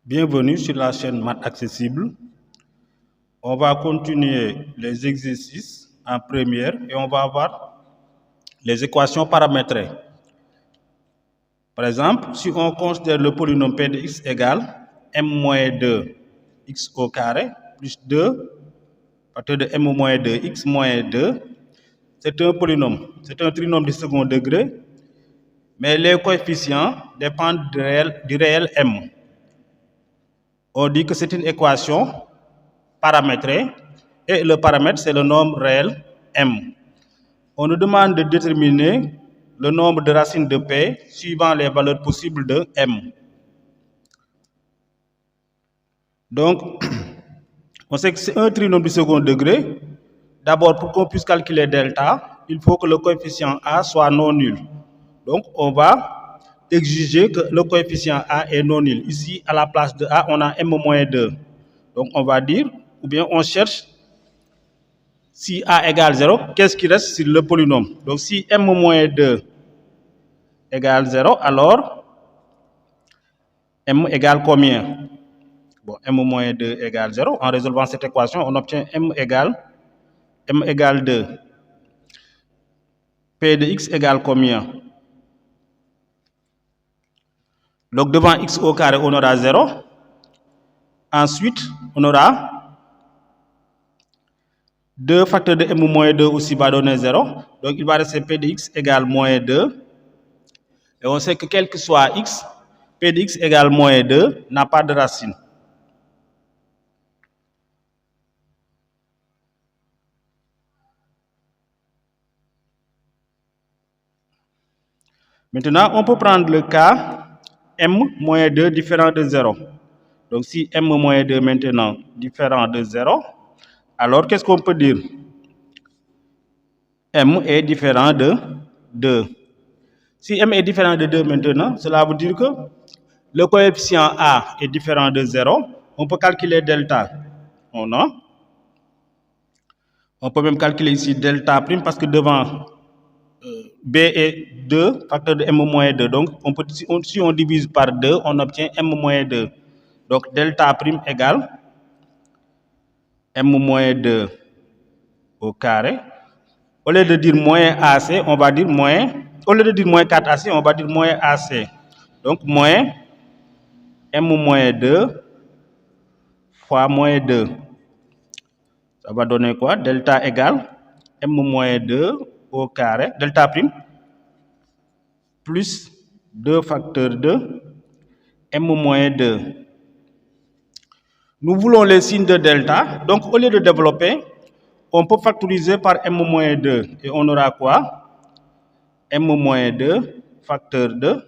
Bienvenue sur la chaîne Maths Accessible. On va continuer les exercices en première et on va voir les équations paramétrées. Par exemple, si on considère le polynôme p de x égale m moins 2 x au carré plus 2 à partir de m moins 2 x moins 2, c'est un polynôme, c'est un trinôme de second degré, mais les coefficients dépendent du réel m. On dit que c'est une équation paramétrée et le paramètre c'est le nombre réel m. On nous demande de déterminer le nombre de racines de p suivant les valeurs possibles de m. Donc, on sait que c'est un trinôme du second degré. D'abord, pour qu'on puisse calculer delta, il faut que le coefficient a soit non nul. Donc, on va exiger que le coefficient a est non nul. Ici, à la place de a, on a m-2. Donc, on va dire, ou bien on cherche si a égale 0, qu'est-ce qui reste sur le polynôme? Donc, si m-2 égale 0, alors m égale combien? Bon, m-2 égale 0. En résolvant cette équation, on obtient m égale 2. P de x égale combien? Donc, devant x au carré, on aura 0. Ensuite, on aura 2 facteurs de m-2 aussi va donner 0. Donc, il va rester p de x égale moins 2. Et on sait que quel que soit x, p de x égale moins 2 n'a pas de racine. Maintenant, on peut prendre le cas m moins 2 différent de 0. Donc, si m moins 2 maintenant différent de 0, alors qu'est-ce qu'on peut dire? M est différent de 2. Si m est différent de 2 maintenant, cela veut dire que le coefficient a est différent de 0. On peut calculer delta. Oh non. On peut même calculer ici delta prime parce que devant b est 2, facteur de m moins 2. Donc, si on divise par 2, on obtient m moins 2. Donc, delta prime égale m moins 2 au carré. Au lieu de dire moins AC, on va dire moins. Au lieu de dire moins 4AC, on va dire moins AC. Donc, moins m moins 2 fois moins 2. Ça va donner quoi? Delta égale m moins 2 au carré, delta prime, plus 2 facteurs de m moins 2. Nous voulons les signes de delta. Donc, au lieu de développer, on peut factoriser par m moins 2. Et on aura quoi? M moins 2 facteur de.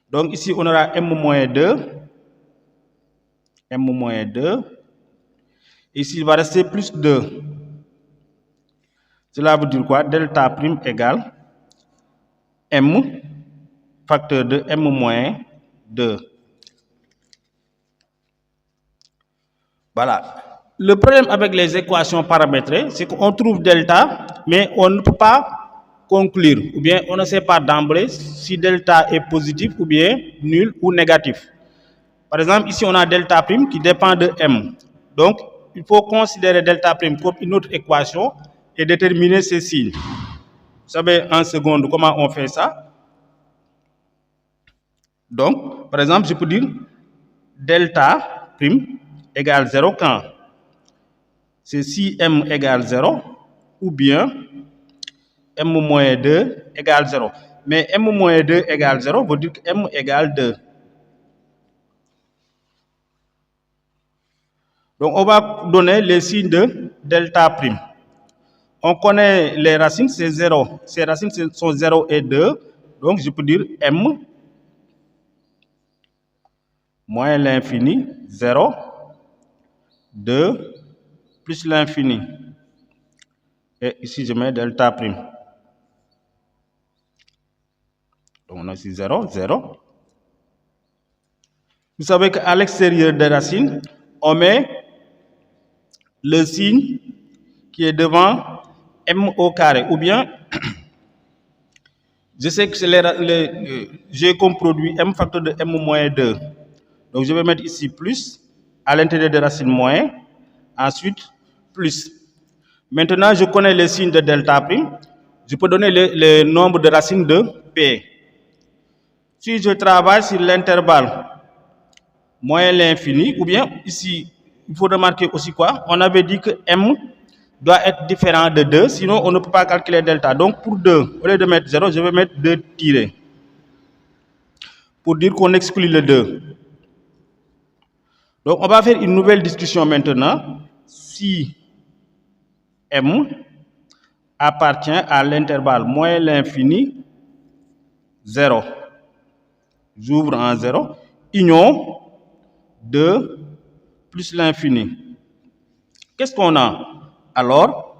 Donc, ici, on aura m moins 2. M moins 2. Ici, il va rester plus 2. Cela veut dire quoi? Delta prime égale m facteur de m moins 2. Voilà. Le problème avec les équations paramétrées, c'est qu'on trouve delta, mais on ne peut pas conclure, ou bien on ne sait pas d'emblée si delta est positif ou bien nul ou négatif. Par exemple, ici on a delta prime qui dépend de m. Donc, il faut considérer delta prime comme une autre équation et déterminer ses signes. Vous savez en seconde comment on fait ça? Donc, par exemple, je peux dire delta prime égale 0 quand c'est si m égale 0 ou bien m moins 2 égale 0. Mais m moins 2 égale 0 veut dire que m égale 2. Donc, on va donner les signes de delta prime. On connaît les racines, c'est 0. Ces racines sont 0 et 2. Donc, je peux dire m moins l'infini, 0, 2, plus l'infini. Et ici, je mets delta prime. Donc, on a ici 0, 0. Vous savez qu'à l'extérieur des racines, on met le signe qui est devant m au carré. Ou bien, je sais que j'ai comme produit m facteur de m moins 2. Donc je vais mettre ici plus, à l'intérieur de racine moins, ensuite plus. Maintenant, je connais les signes de delta prime. Je peux donner le nombre de racines de P. Si je travaille sur l'intervalle moins l'infini, ou bien ici, il faut remarquer aussi quoi? On avait dit que M doit être différent de 2, sinon on ne peut pas calculer delta. Donc pour 2, au lieu de mettre 0, je vais mettre 2 tirés. Pour dire qu'on exclut le 2. Donc on va faire une nouvelle discussion maintenant. Si M appartient à l'intervalle moins l'infini, 0. J'ouvre en 0. Union 2 plus l'infini. Qu'est-ce qu'on a? Alors,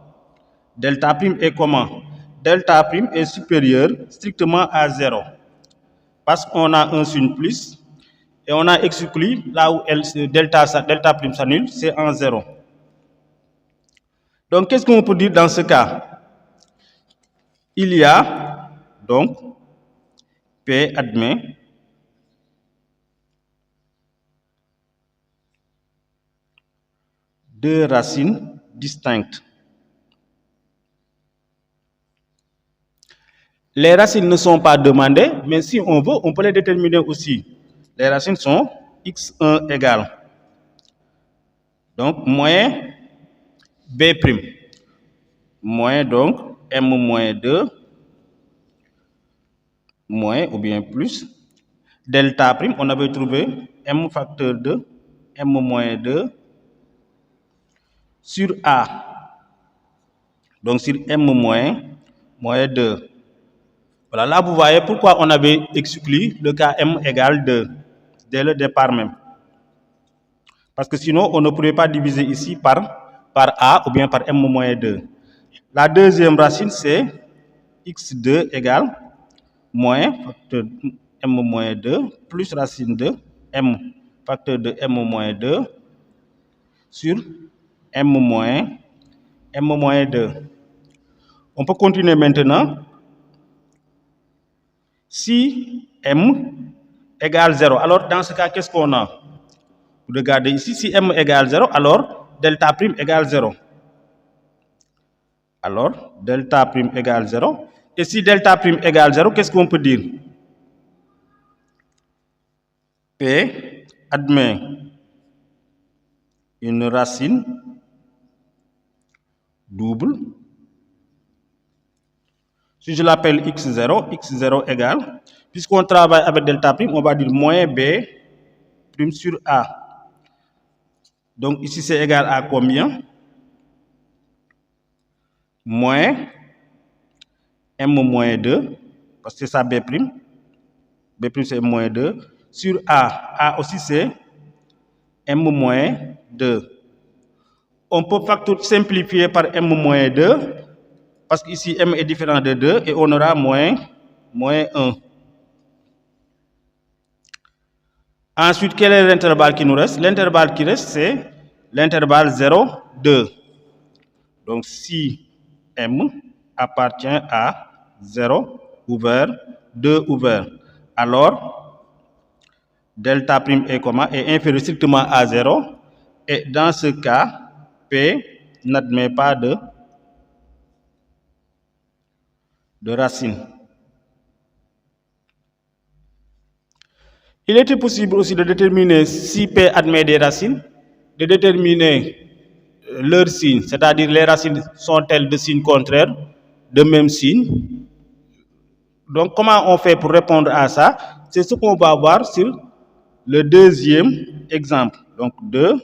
delta prime est comment? Delta prime est supérieur strictement à 0. Parce qu'on a un signe plus et on a exclu là où delta prime s'annule, c'est en 0. Donc, qu'est-ce qu'on peut dire dans ce cas? Il y a donc P admet deux racines distinctes. Les racines ne sont pas demandées, mais si on veut, on peut les déterminer aussi. Les racines sont x1 égale. Donc, moins b'. Moins donc m moins 2, moins ou bien plus. Delta prime, on avait trouvé m facteur de m moins 2 sur a. Donc, sur m moins 2. Voilà, là vous voyez pourquoi on avait exclu le cas m égale 2 dès le départ même. Parce que sinon, on ne pourrait pas diviser ici par a ou bien par m moins 2. La deuxième racine, c'est x2 égale moins facteur m moins 2 plus racine de m facteur de m moins 2 sur m moins 2. On peut continuer maintenant. Si m égale 0, alors dans ce cas, qu'est-ce qu'on a? Vous regardez ici, si m égale 0, alors delta prime égale 0. Alors, delta prime égale 0. Et si delta prime égale 0, qu'est-ce qu'on peut dire? P admet une racine double. Si je l'appelle x0 égale, puisqu'on travaille avec delta prime, on va dire moins b prime sur a. Donc ici c'est égal à combien? Moins m moins 2, parce que c'est ça b'. B' c'est m moins 2 sur a. A aussi c'est m moins 2. On peut simplifier par m moins 2, parce qu'ici m est différent de 2 et on aura moins 1. Ensuite, quel est l'intervalle qui nous reste? L'intervalle qui reste, c'est l'intervalle 0, 2. Donc, si m appartient à 0 ouvert, 2 ouvert, alors delta prime est comment? Est inférieur strictement à 0. Et dans ce cas, P n'admet pas de racine. Il était possible aussi de déterminer si P admet des racines, de déterminer leur signe, c'est-à-dire les racines sont-elles de signes contraires, de même signe. Donc, comment on fait pour répondre à ça? C'est ce qu'on va voir sur le deuxième exemple. Donc, 2.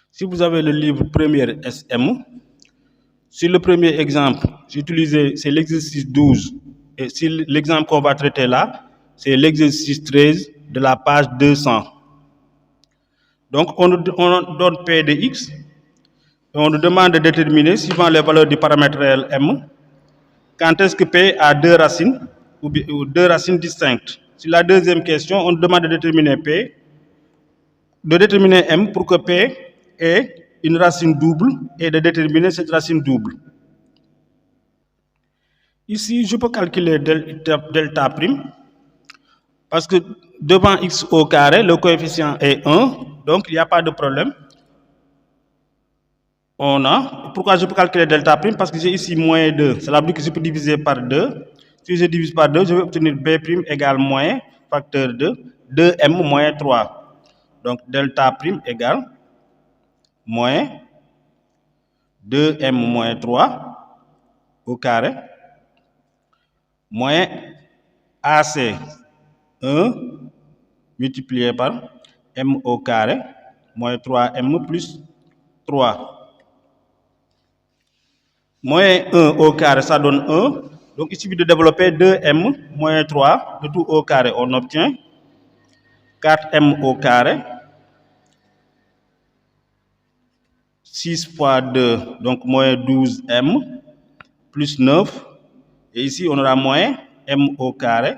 Si vous avez le livre premier SM, sur le premier exemple, c'est l'exercice 12. Et si l'exemple qu'on va traiter là, c'est l'exercice 13 de la page 200. Donc, on donne P de x et on nous demande de déterminer, suivant les valeurs du paramètre réel M, quand est-ce que P a deux racines ou deux racines distinctes. Sur la deuxième question, on nous demande de déterminer P, de déterminer M pour que P ait une racine double et de déterminer cette racine double. Ici, je peux calculer delta prime Parce que devant x au carré, le coefficient est 1, donc il n'y a pas de problème. Pourquoi je peux calculer delta prime? Parce que j'ai ici moins 2. Cela veut dire que je peux diviser par 2. Si je divise par 2, je vais obtenir b' égale moins facteur de 2m moins 3. Donc delta prime égale moins 2m moins 3 au carré moins AC 1 multiplié par m au carré moins 3m plus 3. Moins 1 au carré, ça donne 1. Donc il suffit de développer 2m moins 3, le tout au carré. On obtient 4m au carré. 6 fois 2, donc moins 12m, plus 9. Et ici, on aura moins m au carré,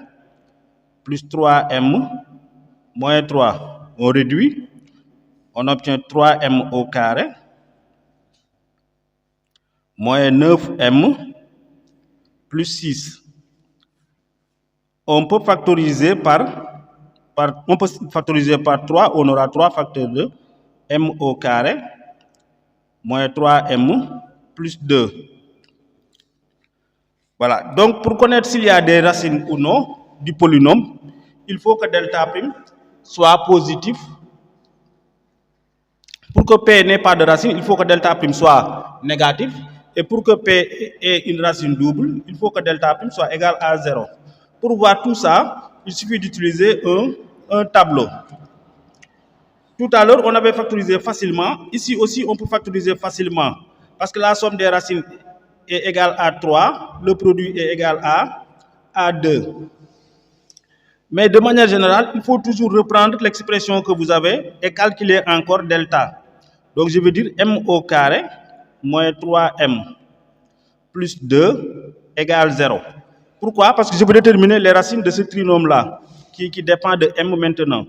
plus 3m, moins 3. On réduit, on obtient 3m au carré, moins 9m, plus 6. On peut factoriser par 3, on aura 3 facteurs de m au carré, moins 3m, plus 2. Voilà. Donc, pour connaître s'il y a des racines ou non du polynôme, il faut que delta prime soit positif. Pour que P n'ait pas de racine, il faut que delta prime soit négatif. Et pour que P ait une racine double, il faut que delta prime soit égal à 0. Pour voir tout ça, il suffit d'utiliser un tableau. Tout à l'heure, on avait factorisé facilement. Ici aussi, on peut factoriser facilement. Parce que la somme des racines est égale à 3, le produit est égal à 2. Mais de manière générale, il faut toujours reprendre l'expression que vous avez et calculer encore delta. Donc je veux dire m au carré moins 3m plus 2 égale 0. Pourquoi? Parce que je veux déterminer les racines de ce trinôme-là, qui dépend de m maintenant.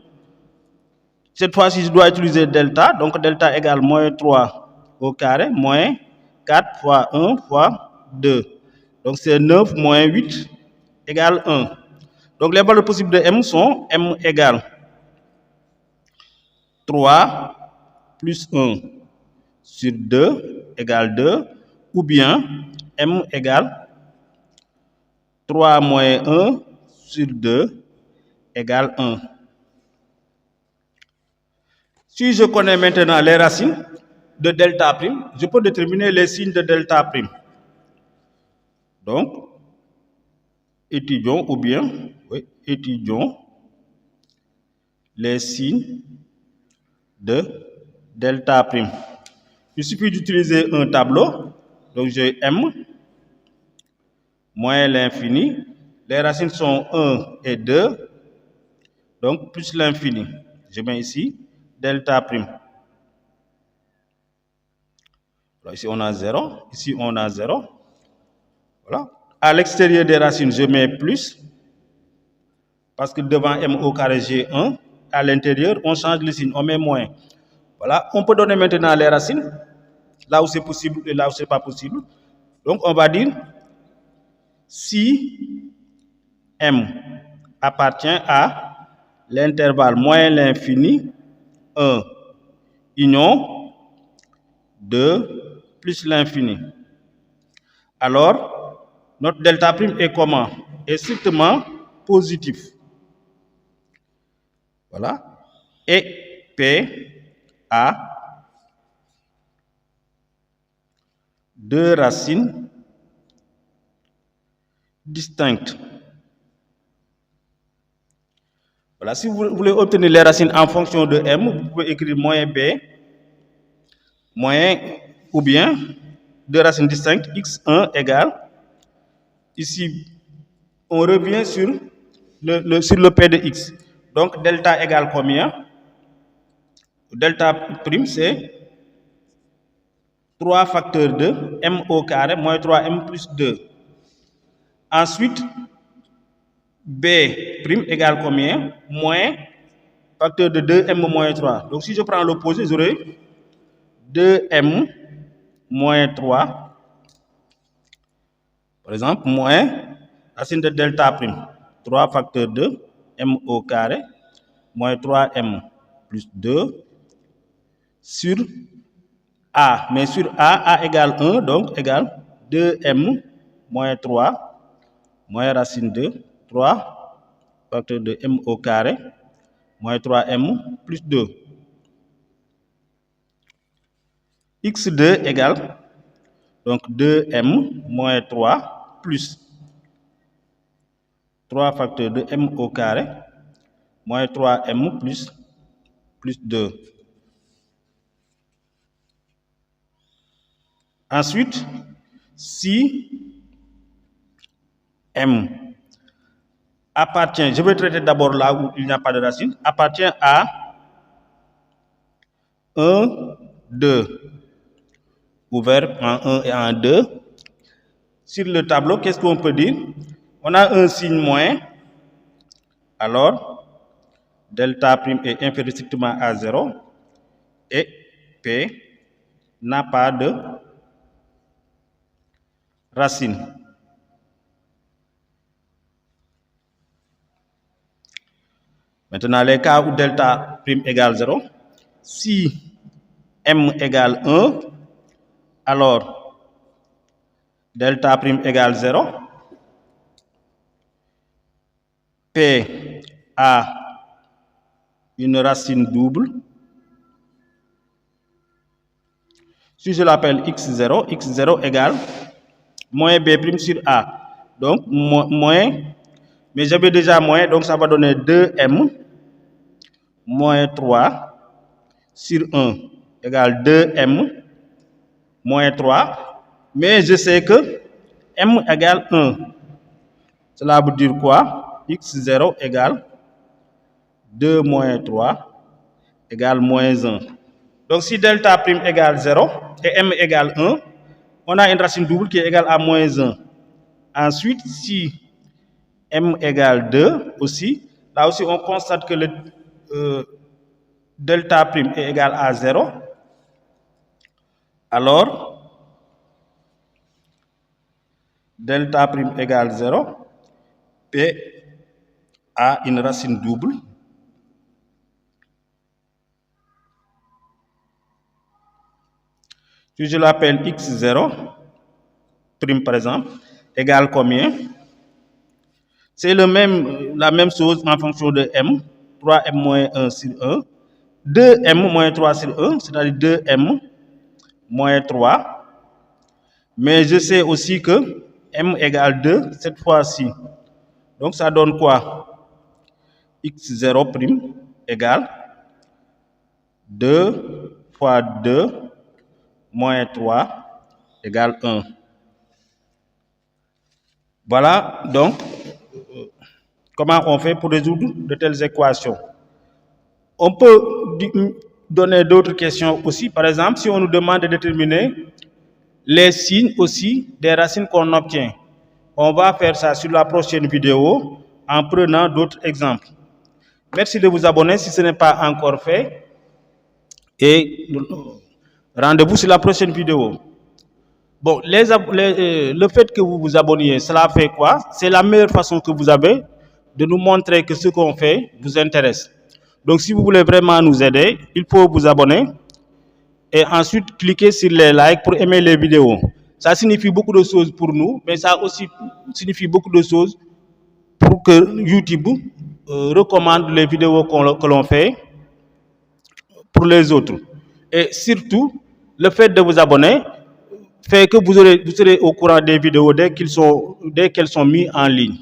Cette fois-ci, je dois utiliser delta, donc delta égale moins 3 au carré, moins 4 fois 1 fois 2. Donc c'est 9 moins 8 égale 1. Donc les valeurs possibles de m sont m égale 3 plus 1 sur 2 égale 2, ou bien m égale 3 moins 1 sur 2 égale 1. Si je connais maintenant les racines de delta prime, je peux déterminer les signes de delta prime. Donc, étudions les signes de delta prime. Il suffit d'utiliser un tableau. Donc j'ai m moins l'infini. Les racines sont 1 et 2. Donc plus l'infini. Je mets ici delta prime. Alors, ici on a 0. Ici on a 0. Voilà. À l'extérieur des racines, je mets plus. Parce que devant m au carré, j'ai 1. À l'intérieur, on change le signe, on met moins. Voilà. On peut donner maintenant les racines. Là où c'est possible et là où c'est pas possible. Donc on va dire si m appartient à l'intervalle moins l'infini 1 union 2 plus l'infini. Alors, notre delta prime est comment? Est strictement positif. Voilà. Et P a deux racines distinctes. Voilà, si vous voulez obtenir les racines en fonction de m, vous pouvez écrire moins b, moins, ou bien deux racines distinctes, x1 égale, ici, on revient sur le p de x. Donc, delta égale combien? Delta prime, c'est 3 facteurs de m au carré moins 3m plus 2. Ensuite, b prime égale combien? Moins facteur de 2m moins 3. Donc si je prends l'opposé, j'aurai 2m moins 3. Par exemple, moins racine de delta prime. 3 facteur de m au carré moins 3m plus 2 sur a. Mais sur a égale 1, donc égale 2m moins 3 moins racine de 3 facteur de m au carré moins 3m plus 2. x2 égale donc 2m moins 3 plus 3 facteur de m au carré moins 3m plus 2. Ensuite, si m appartient, je vais traiter d'abord là où il n'y a pas de racine, appartient à 1, 2, ouvert en 1 et en 2. Sur le tableau, qu'est-ce qu'on peut dire? On a un signe moins, alors delta prime est inférieur strictement à 0 et P n'a pas de racine. Maintenant, les cas où delta prime égale 0, si m égale 1, alors delta prime égale 0, P a une racine double. Si je l'appelle x0, x0 égale moins b' sur a. Donc, moins, mais j'avais déjà moins, donc ça va donner 2m moins 3 sur 1 égale 2m moins 3. Mais je sais que m égale 1. Cela veut dire quoi? x0 égale 2 moins 3 égale moins 1. Donc, si delta prime égale 0 et m égale 1, on a une racine double qui est égale à moins 1. Ensuite, si m égale 2 aussi, là aussi on constate que le delta prime est égal à 0. Alors, delta prime égale 0, P a une racine double. Si je l'appelle x0, prime par exemple, égale combien? C'est la même chose en fonction de m, 3m moins 1 sur 1, 2m moins 3 sur 1, c'est-à-dire 2m moins 3. Mais je sais aussi que m égale 2 cette fois-ci. Donc ça donne quoi? x0 prime égale 2 fois 2 moins 3 égale 1. Voilà donc comment on fait pour résoudre de telles équations. On peut donner d'autres questions aussi. Par exemple, si on nous demande de déterminer les signes aussi des racines qu'on obtient. On va faire ça sur la prochaine vidéo en prenant d'autres exemples. Merci de vous abonner si ce n'est pas encore fait. Et rendez-vous sur la prochaine vidéo. Bon, le fait que vous vous abonniez, cela fait quoi? C'est la meilleure façon que vous avez de nous montrer que ce qu'on fait vous intéresse. Donc, si vous voulez vraiment nous aider, il faut vous abonner et ensuite cliquer sur les likes pour aimer les vidéos. Ça signifie beaucoup de choses pour nous, mais ça aussi signifie beaucoup de choses pour que YouTube recommande les vidéos que l'on fait pour les autres. Et surtout, le fait de vous abonner fait que vous serez au courant des vidéos dès qu'elles sont mises en ligne.